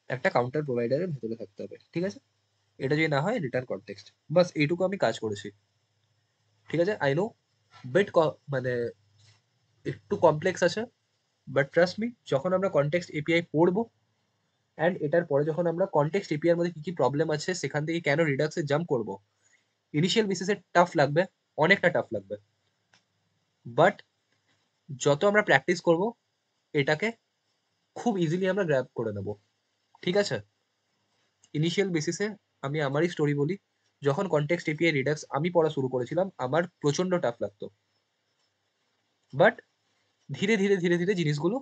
একটা কাউন্টার প্রোভাইডারের ভেতরে থাকতে হবে। ঠিক আছে, এটা যদি না হয় রিটার্ন কনটেক্সট। বাস এইটুকু আমি কাজ করেছি। ঠিক আছে, আই নো বেট মানে একটু কমপ্লেক্স আছে, বাট ট্রাস্ট মি, যখন আমরা কনটেক্সট এপিআই পড়বো অ্যান্ড এটার পরে যখন আমরা কনটেক্সট এপিআই এর মধ্যে কি কি প্রবলেম আছে, সেখান থেকে কেন রিডাক্সে জাম্প করবো, ইনিশিয়াল বেসিসে টাফ লাগবে, অনেকটা টাফ লাগবে। বাট যত আমরা প্র্যাকটিস করব, এটাকে খুব ইজিলি আমরা গ্র্যাব করে নেব। ঠিক আছে, ইনিশিয়াল বেসিসে আমি আমারই স্টোরি বলি, যখন কনটেক্সট এপিআই রিডাক্স আমি পড়া শুরু করেছিলাম, আমার প্রচন্ড টাফ লাগতো। বাট ধীরে ধীরে ধীরে ধীরে জিনিসগুলো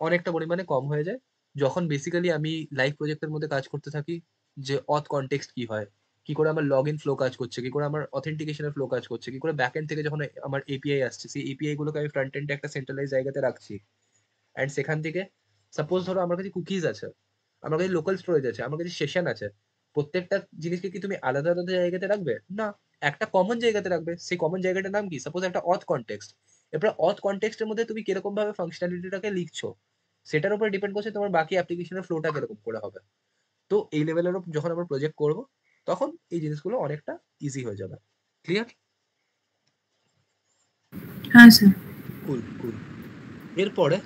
অনেকটা পরিমাণে কম হয়ে যায়, যখন বেসিক্যালি আমি লাইভ প্রজেক্টের মধ্যে কাজ করতে থাকি, যে অথ কনটেক্সট কি হয়, কি করে আমার লগ ইন ফ্লো কাজ করছে, কি করে আমার অথেন্টিকেশনের ফ্লো কাজ করছে, কি করে ব্যাক এন্ড থেকে যখন আমার এপিআই আসছে, সেই এপিআই গুলোকে আমি ফ্রন্ট এন্ডে একটা সেন্ট্রালাইজ জায়গাতে রাখছি। অ্যান্ড সেখান থেকে সাপোজ ধরো আমার কাছে কুকিজ আছে, আমার কাছে লোকাল স্টোরেজ আছে, আমার কাছে সেশন আছে, প্রত্যেকটা জিনিসকে কি তুমি আলাদা আলাদা জায়গাতে রাখবে না, একটা কমন জায়গাতে রাখবে। সেই কমন জায়গাটার নাম কি, সাপোজ একটা অথ কনটেক্সট। এরপর অথ কনটেক্সটের মধ্যে তুমি কিরকম ভাবে ফাংশনালিটিটাকে লিখছো, সেটার উপর ডিপেন্ড করছে তোমার বাকি অ্যাপ্লিকেশনের ফ্লোটা কিরকম করে হবে। তো এই লেভেলের যখন আমরা প্রজেক্ট করব, তখন এই জিনিসগুলো অনেকটা ইজি হয়ে যাবে। ক্লিয়ার?
হ্যাঁ স্যার।
কুল কুল। এরপরে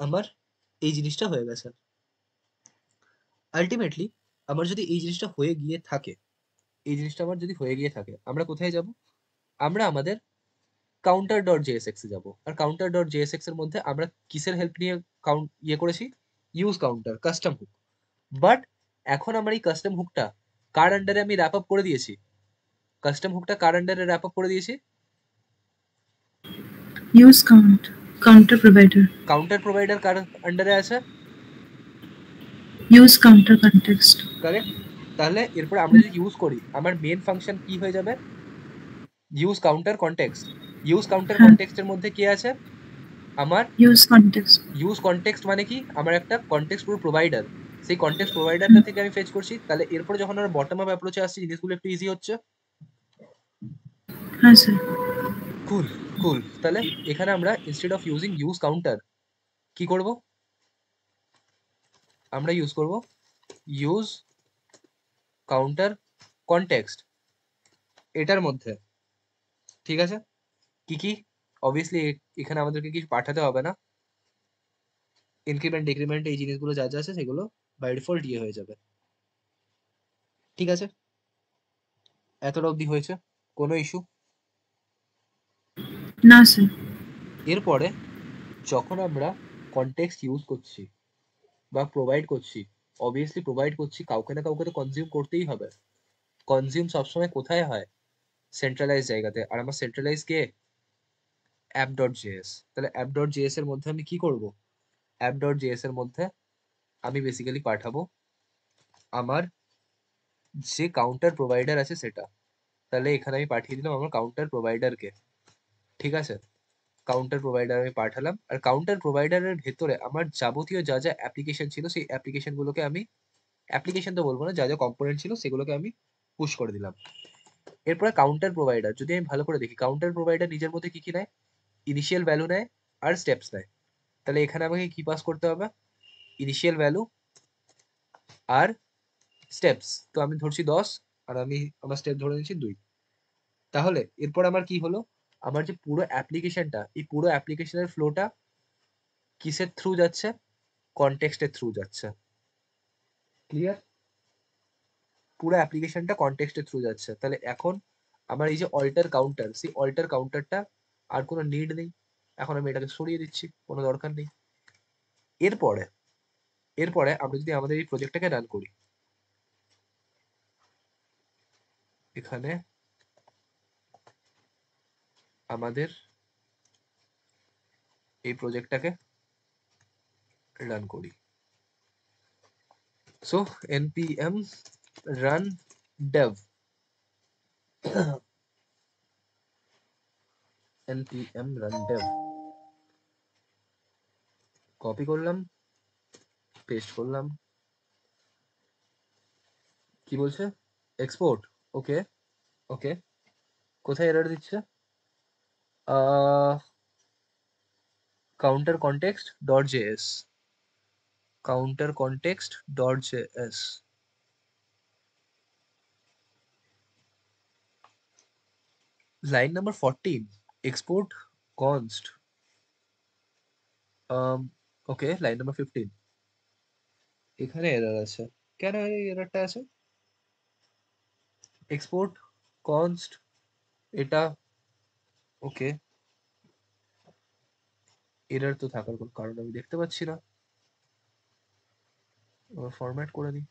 আমার এই জিনিসটা হয়ে গেছে। আলটিমেটলি আমার যদি এই জিনিসটা হয়ে গিয়ে থাকে, এই জিনিসটা আমার যদি হয়ে গিয়ে থাকে, আমরা কোথায় যাব, আমরা আমাদের কাউন্টার ডট জেএসএক্স এ যাব। আর কাউন্টার ডট জেএসএক্স এর মধ্যে আমরা কিসের হেল্প নিয়ে করেছি, use counter custom hook. But এখন আমার এই কাস্টম হুকটা কার আন্ডারে আমি র্যাপ আপ করে দিয়েছি, কাস্টম হুকটা কার আন্ডারে র্যাপ আপ করে দিয়েছি,
use counter provider.
Counter provider কার আন্ডারে আছে,
ইউজ কাউন্টার কনটেক্সট।
কারেক্ট। তাহলে এরপর আমরা যদি ইউজ করি, আমার মেন ফাংশন কি হয়ে যাবে, use counter context. Use counter
হ্যাঁ,
কনটেক্সটের মধ্যে কি আছে, আমার
ইউজ কনটেক্সট।
ইউজ কনটেক্সট মানে কি, আমার একটা কনটেক্সট পুরো প্রোভাইডার, সেই কনটেক্সট প্রোভাইডারটা থেকে আমি ফেচ করছি। তাহলে এরপরে যখন আমরা বটম আপ অ্যাপ্রোচে আসছি, জিনিসগুলো একটু ইজি হচ্ছে।
হ্যাঁ স্যার।
কুল কুল। তাহলে এখানে আমরা instead of using use counter কি করব, আমরা ইউজ করব ইউজ কাউন্টার কনটেক্সট এটার মধ্যে। ঠিক আছে, কি কি, অবভিয়াসলি এখানে আমাদেরকে কিছু পাঠাতে হবে না, ইনক্রিমেন্ট ডিক্রিমেন্ট এই জিনিসগুলো যা যা আছে সেগুলো বাই ডিফল্ট ইয়ে হয়ে যাবে। ঠিক আছে, এতটা অবধি হয়েছে, কোনো ইস্যু?
না স্যার।
এরপরে যখন আমরা কনটেক্সট ইউজ করছি বা প্রোভাইড করছি, অবভিয়াসলি প্রোভাইড করছি, কাউকে না কাউকে তো কনজিউম করতেই হবে। কনজিউম সবসময় কোথায় হয়, সেন্ট্রালাইজ জায়গাতে। আর আমার সেন্ট্রালাইজ কে, অ্যাপ ডট জেএস। তাহলে অ্যাপ ডট জেএস এর মধ্যে আমি কি করব, অ্যাপ ডট জেএস এর মধ্যে আমি বেসিক্যালি পাঠাবো আমার যে কাউন্টার প্রোভাইডার আছে সেটা। তাহলে এখানে আমি পাঠিয়ে দিলাম আমার কাউন্টার প্রোভাইডারকে। ঠিক আছে, কাউন্টার প্রোভাইডার আমি পাঠালাম, আর কাউন্টার প্রোভাইডারের ভেতরে আমার যাবতীয় যা যা অ্যাপ্লিকেশন ছিল, সেই অ্যাপ্লিকেশন গুলোকে আমি, অ্যাপ্লিকেশন তো বলবো না, যা যা কম্পোনেন্ট ছিল সেগুলোকে আমি পুশ করে দিলাম। এরপরে কাউন্টার প্রোভাইডার, যদি আমি ভালো করে দেখি কাউন্টার প্রোভাইডার নিজের মধ্যে কি কি নেয়, ইনিশিয়াল ভ্যালু নেয় আর স্টেপস নেয়। তাহলে এখানে আমাকে কি পাস করতে হবে, ইনিশিয়াল ভ্যালু আর স্টেপস। তো আমি ধরছি 10 আর আমি আমার স্টেপ ধরে নিচ্ছি 2। তাহলে এরপর আমার কি হলো, আমার যে পুরো অ্যাপ্লিকেশনটা, এই পুরো অ্যাপ্লিকেশনের ফ্লোটা কিসের থ্রু যাচ্ছে, কনটেক্সটের থ্রু যাচ্ছে। ক্লিয়ার? পুরো অ্যাপ্লিকেশনটা কনটেক্সটের থ্রু যাচ্ছে। তাহলে এখন আমার এই যে অল্টার কাউন্টার, সেই অল্টার কাউন্টারটা আর কোনো নিড নেই, এখন আমি এটাকে সরিয়ে দিচ্ছি, কোনো দরকার নেই। এরপরে এরপরে আমরা যদি আমাদের এই প্রজেক্টটাকে রান করি, এখানে আমাদের এই প্রজেক্টটাকে রান করি। So npm run dev npm run dev copy করলাম, পেস্ট করলাম। কি বলছে, এক্সপোর্ট। ওকে ওকে, কোথায় এরর দিচ্ছে, counter context dot js, counter context dot js, line number 14, export const, ওকে, লাইন নাম্বার 15, এখানে এরর আছে। কেন এই এররটা আছে, এক্সপোর্ট কনস্ট এটা, ওকে, এরর তো থাকার কোনো কারণ আমি দেখতে পাচ্ছি না। ফরম্যাট করে নিই,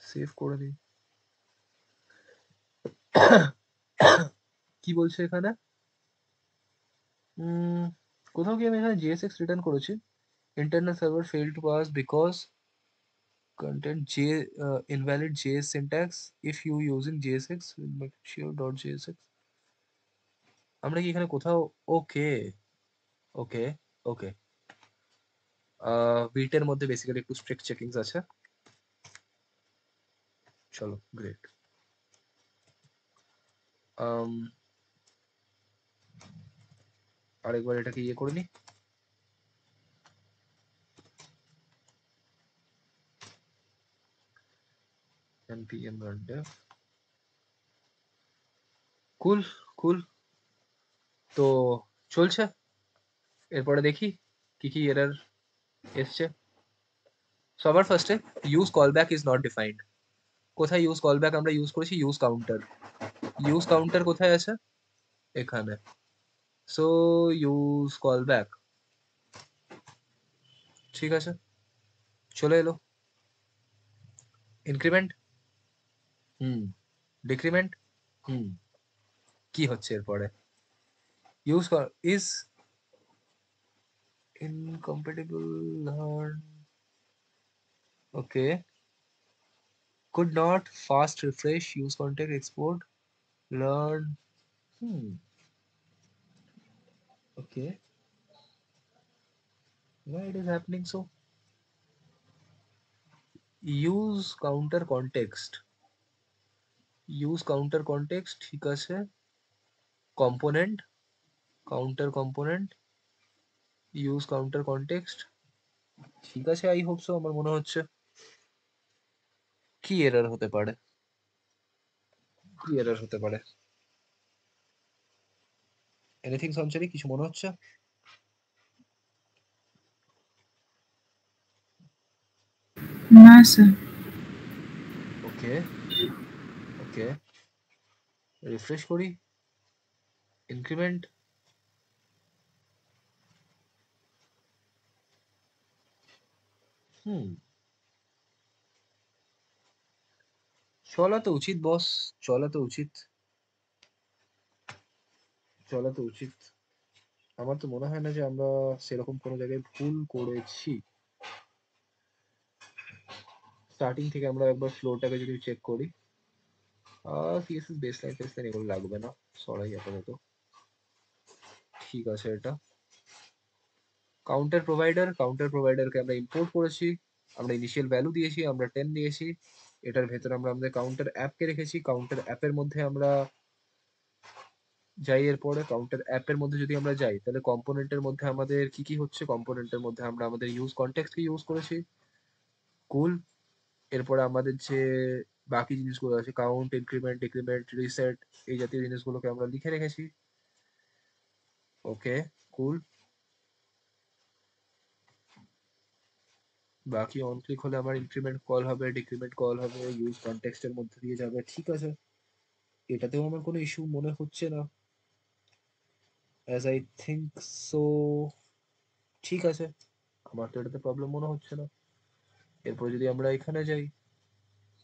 সেভ করে নিই। কি বলছে এখানে, কোথাও কি আমি এখানে JSX রিটার্ন করেছি, internal server fail to pass because content j invalid js syntax if you using jsx make sure dot jsx, আমরা কি এখানে কোথাও, ওকে ওকে ওকে, বিটের মধ্যে বেসিক্যালি একটু স্ট্রিক্ট চেকিংস আছে। চলো গ্রেট। আরেকবার এটাকে ইয়ে করে নি, npm run dev, কুল কুল। তো চলছে, এরপরে দেখি কি কি এরর এসছে। সবার ফার্স্টে use callback is not defined. কোথায় ইউজ কলব্যাক আমরা ইউজ করেছি, ইউজ কাউন্টার। ইউজ কাউন্টার কোথায় আছে, এখানে। সো ইউজ কলব্যাক, ঠিক আছে, চলে এলো। ইনক্রিমেন্ট, হুম, ডিক্রিমেন্ট, হুম, কি হচ্ছে এরপরে, use is incompatible learn, okay, could not fast refresh use context export learn, okay, why it is happening so, use counter context, use counter context ঠিক আছে, component, counter component, use counter context ঠিক আছে, I hope so, আমার মনে হচ্ছে। কি error হতে পারে, কি এরর হতে পারে, এনিথিং সঞ্চারি, কিছু মনে হচ্ছে?
না স্যার।
ওকে ওকে, রিফ্রেশ করি, ইনক্রিমেন্ট, হুম, চলা তো উচিত বস, চলা তো উচিত, চলা তো উচিত। আমার তো মনে হয় না যে আমরা সেরকম কোনো জায়গায় ভুল করেছি। স্টার্টিং থেকে আমরা একবার ফ্লোটাকে যদি চেক করি, সিএসএস বেসলাইন টেসলাইন এগুলো লাগবে না, সরাই আপাতত, ঠিক আছে। এটা কাউন্টার প্রোভাইডার, কাউন্টার প্রোভাইডারকে আমরা ইম্পোর্ট করেছি, আমরা ইনিশিয়াল ভ্যালু দিয়েছি, আমরা 10 দিয়েছি, এটার ভেতরে আমরা আমাদের কাউন্টার অ্যাপকে রেখেছি। কাউন্টার অ্যাপের মধ্যে আমরা যাই, এরপরে কাউন্টার অ্যাপের মধ্যে যদি আমরা যাই তাহলে কম্পোনেন্টের মধ্যে আমাদের কি কি হচ্ছে, কম্পোনেন্টের মধ্যে আমরা আমাদের ইউজ কনটেক্সটকে ইউজ করেছি। কুল। এরপরে আমাদের যে বাকি জিনিসগুলো আছে, কাউন্ট, ইনক্রিমেন্ট, ডিক্রিমেন্ট, রিসেট, এই জাতীয় জিনিসগুলোকে আমরা লিখে রেখেছি। ওকে, কুল। বাকি অন ক্লিক হলে আমার ইনক্রিমেন্ট কল হবে, ডিক্রিমেন্ট কল হবে, ইউজ কনটেক্সটের মধ্যে দিয়ে যাবে। ঠিক আছে, এটাতেও আমার কোনো ইস্যু মনে হচ্ছে না, অ্যাজ আই থিঙ্ক সো। ঠিক আছে, আমার তো এটাতে প্রবলেম মনে হচ্ছে না। এরপর যদি আমরা এখানে যাই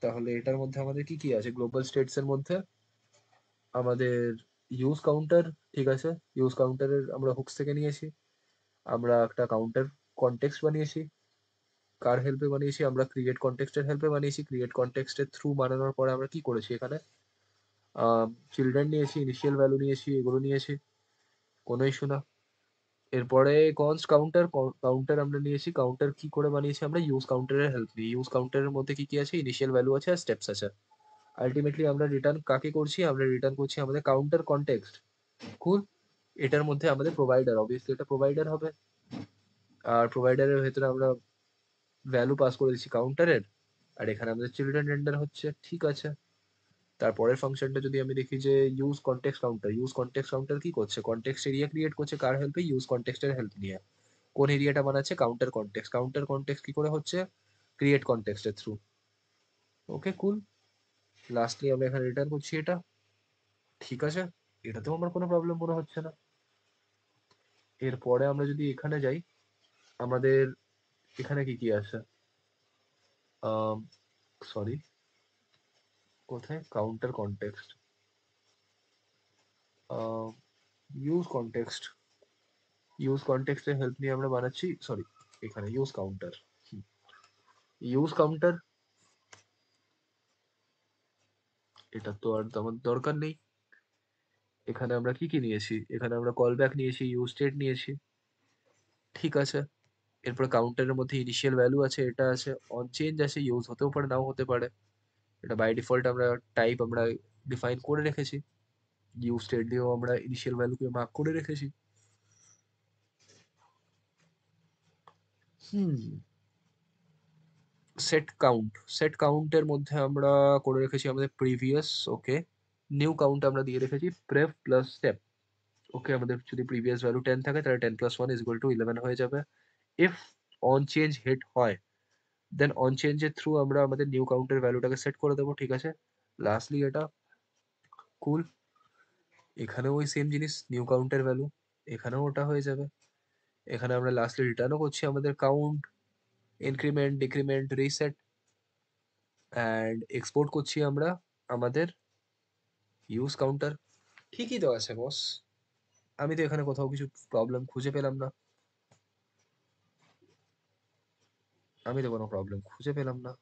তাহলে এটার মধ্যে আমাদের কি কি আছে, গ্লোবাল স্টেটস এর মধ্যে আমাদের ইউজ কাউন্টার। ঠিক আছে, ইউজ কাউন্টারের আমরা হুকস থেকে নিয়েছি। আমরা একটা কাউন্টার কনটেক্সট বানিয়েছি। কার হেল্পে বানিয়েছি? আমরা ক্রিয়েট কনটেক্সটের হেল্পে বানিয়েছি। ক্রিয়েট কনটেক্সটের থ্রু বানানোর পরে আমরা কি করেছি, এখানে চিলড্রেন নিয়েছি, ইনিশিয়াল ভ্যালু নিয়েছি, এগুলো নিয়েছি, কোনো ইস্যু না। এরপরে কনস্ট কাউন্টার, কাউন্টার আমরা নিয়েছি। কাউন্টার কি করে বানিয়েছি আমরা? ইউজ কাউন্টারের হেল্প নিয়ে। ইউজ কাউন্টারের মধ্যে কি কি আছে? ইনিশিয়াল ভ্যালু আছে আর স্টেপস আছে। আলটিমেটলি আমরা রিটার্ন কাকে করছি? আমরা রিটার্ন করছি আমাদের কাউন্টার কনটেক্সট। কুল। এটার মধ্যে আমাদের প্রোভাইডার, অবভিয়াসলি এটা প্রোভাইডার হবে। আর প্রোভাইডারের ভেতরে আমরা ভ্যালু পাস করে দিচ্ছি কাউন্টারের। আর এখানে আমাদের চিলড্রেন রেন্ডার হচ্ছে। ঠিক আছে, তারপরের ফাংশনটা যদি আমি দেখি যে use context counter. Use context counter কি করছে? কনটেক্সট এরিয়া ক্রিয়েট করছে। কার হেল্পে? ইউজ কনটেক্সটের হেল্প নিয়ে। কোন এরিয়াটা বানাচ্ছে? Counter context. কাউন্টার কনটেক্সট কি করে হচ্ছে? ক্রিয়েট কনটেক্সটের থ্রু। Okay, cool. লাস্টলি আমরা এখানে রিটার্ন করছি এটা। ঠিক আছে, এটাতেও আমার কোনো প্রবলেম মনে হচ্ছে না। এরপরে আমরা যদি এখানে যাই, আমাদের এখানে কি কি আছে? সরি, কোথায়? Counter context, use context. Use কনটেক্সটের হেল্প নিয়ে আমরা বানাচ্ছি, সরি, এখানে ইউজ কাউন্টার। ইউজ কাউন্টার, এটা তো আর আমার দরকার নেই। এখানে আমরা কি কি নিয়েছি? এখানে আমরা কল ব্যাক নিয়েছি, ইউজ স্টেট নিয়েছি। ঠিক আছে, এরপর কাউন্টারের মধ্যে ইনিশিয়াল ভ্যালু আছে, এটা আছে, অন চেঞ্জ আছে, ইউজ হতেও পারে নাও হতে পারে। এটা বাই ডিফল্ট আমরা টাইপ আমরা ডিফাইন করে রেখেছি। ইউজ স্টেট দিয়েও আমরা ইনিশিয়াল ভ্যালুকে মার্ক করে রেখেছি। হুম। সেট কাউন্ট, সেট কাউন্টের মধ্যে আমরা করে রেখেছি আমাদের প্রিভিয়াস। ওকে, নিউ কাউন্ট আমরা দিয়ে রেখেছি প্রেভ প্লাস স্টেপ। ওকে, আমাদের যদি প্রিভিয়াস ভ্যালু 10 থাকে তাহলে 10 প্লাস 1 ইজ ইকুয়াল টু 11 হয়ে যাবে। ইফ অন চেঞ্জ হিট হয় দেন অন চেঞ্জের থ্রু আমরা আমাদের নিউ কাউন্টের ভ্যালুটাকে সেট করে দেবো। ঠিক আছে, লাস্টলি এটা। কুল। এখানেও ওই সেম জিনিস, নিউ কাউন্টের ভ্যালু, এখানেও ওটা হয়ে যাবে। এখানে আমরা লাস্টলি রিটার্নও করছি আমাদের count, increment, decrement, reset, and export করছি আমরা আমাদের ইউজ কাউন্টার। ঠিকই তো আছে বস, আমি তো এখানে কোথাও কিছু প্রবলেম খুঁজে পেলাম না। আমি তো কোনো প্রবলেম খুঁজে পেলাম না।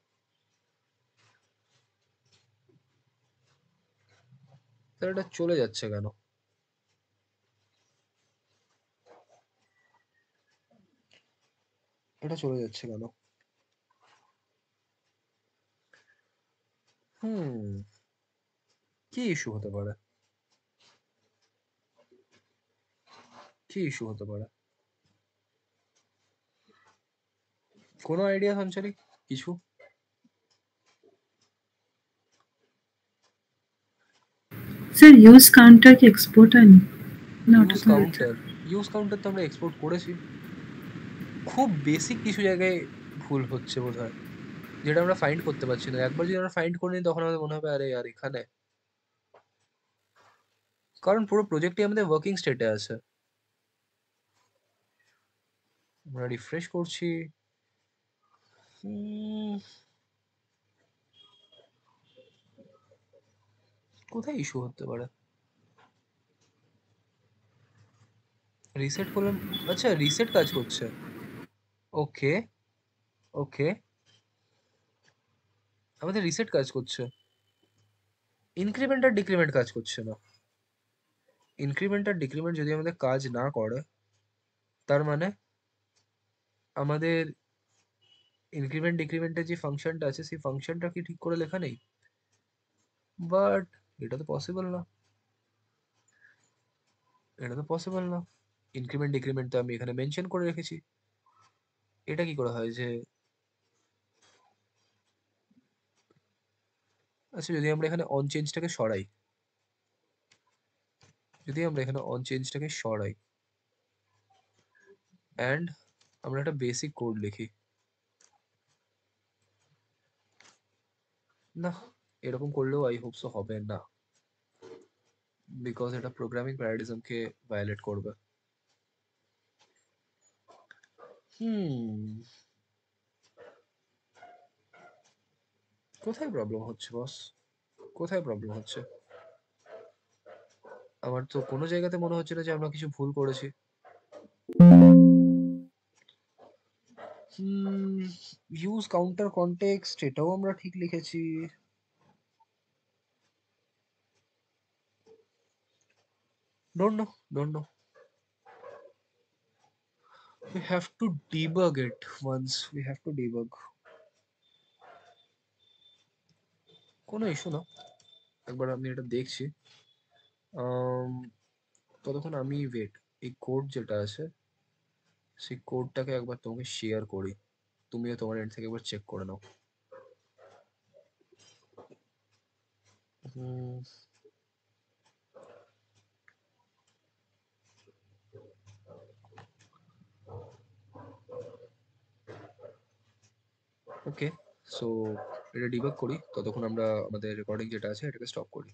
তাহলে এটা চলে যাচ্ছে কেন? এটা চলে যাচ্ছে কেন? হুম, কি ইস্যু হতে পারে? কি ইস্যু হতে পারে? কোনো আইডিয়া সঞ্চারি কিছু?
স্যার ইউজ কাউন্টার কি এক্সপোর্ট হয়নি না? ওটা
ইউজ
তো হয়েছে।
কাউন্টার, ইউজ কাউন্টার তো আমরা এক্সপোর্ট করেছি। খুব বেসিক কিছু জায়গায় ভুল হচ্ছে বোধহয়, যেটা আমরা ফাইন্ড করতে পারছি না। একবার যদি আমরা ফাইন্ড করে নিই তখন আমাদের মনে হবে আরে আর এখানে, কারণ পুরো প্রজেক্টই আমাদের ওয়ার্কিং স্টেটে আছে। আমরা রিফ্রেশ করছি। হুম, কোথায় ইস্যু হতে পারে? রিসেট করলাম, আচ্ছা রিসেট কাজ করছে। ওকে, ওকে, আমাদের রিসেট কাজ করছে, ইনক্রিমেন্ট আর ডিক্রিমেন্ট কাজ করছে না। ইনক্রিমেন্ট আর ডিক্রিমেন্ট যদি আমাদের কাজ না করে তার মানে আমাদের ইনক্রিমেন্ট ডিক্রিমেন্টের যে ফাংশনটা আছে সেই ফাংশনটা কি ঠিক করে লেখা নেই? বাট এটা তো পসিবল না, এটা তো পসিবল না। ইনক্রিমেন্ট ডিক্রিমেন্ট তো আমি এখানে মেনশন করে রেখেছি। এটা কি করে হয় যে, আচ্ছা যদি আমরা এখানে অন চেঞ্জটাকে সরাই, যদি আমরা এখানে অন চেঞ্জটাকে সরাই অ্যান্ড আমরা একটা বেসিক কোড লিখি, না এরকম করলেও আই হোপ সো হবে না, বিকজ এটা প্রোগ্রামিং প্যারাডিজমকে ভায়োলেট করবে। হুম, কোথায় প্রবলেম হচ্ছে বস, কোথায় প্রবলেম হচ্ছে? আমার তো কোনো জায়গাতে মনে হচ্ছে না যে আমরা কিছু ভুল করেছি। ইউজ কাউন্টার কনটেক্সট এটাও আমরা ঠিক লিখেছি। Don't know, don't know, we have to debug it once, we have to debug, কোনো ইস্যু না, একবার আমি এটা দেখছি। আম, ততক্ষণ আমি ওয়েট, এই কোড যেটা আছে সেই কোডটাকে একবার তোমাকে শেয়ার করি, তুমিও তোমার এন্ড থেকে একবার চেক করে নাও। ওকে, সো এটা ডিবাগ করি, ততক্ষণ আমরা আমাদের রেকর্ডিং যেটা আছে এটাকে স্টপ করি।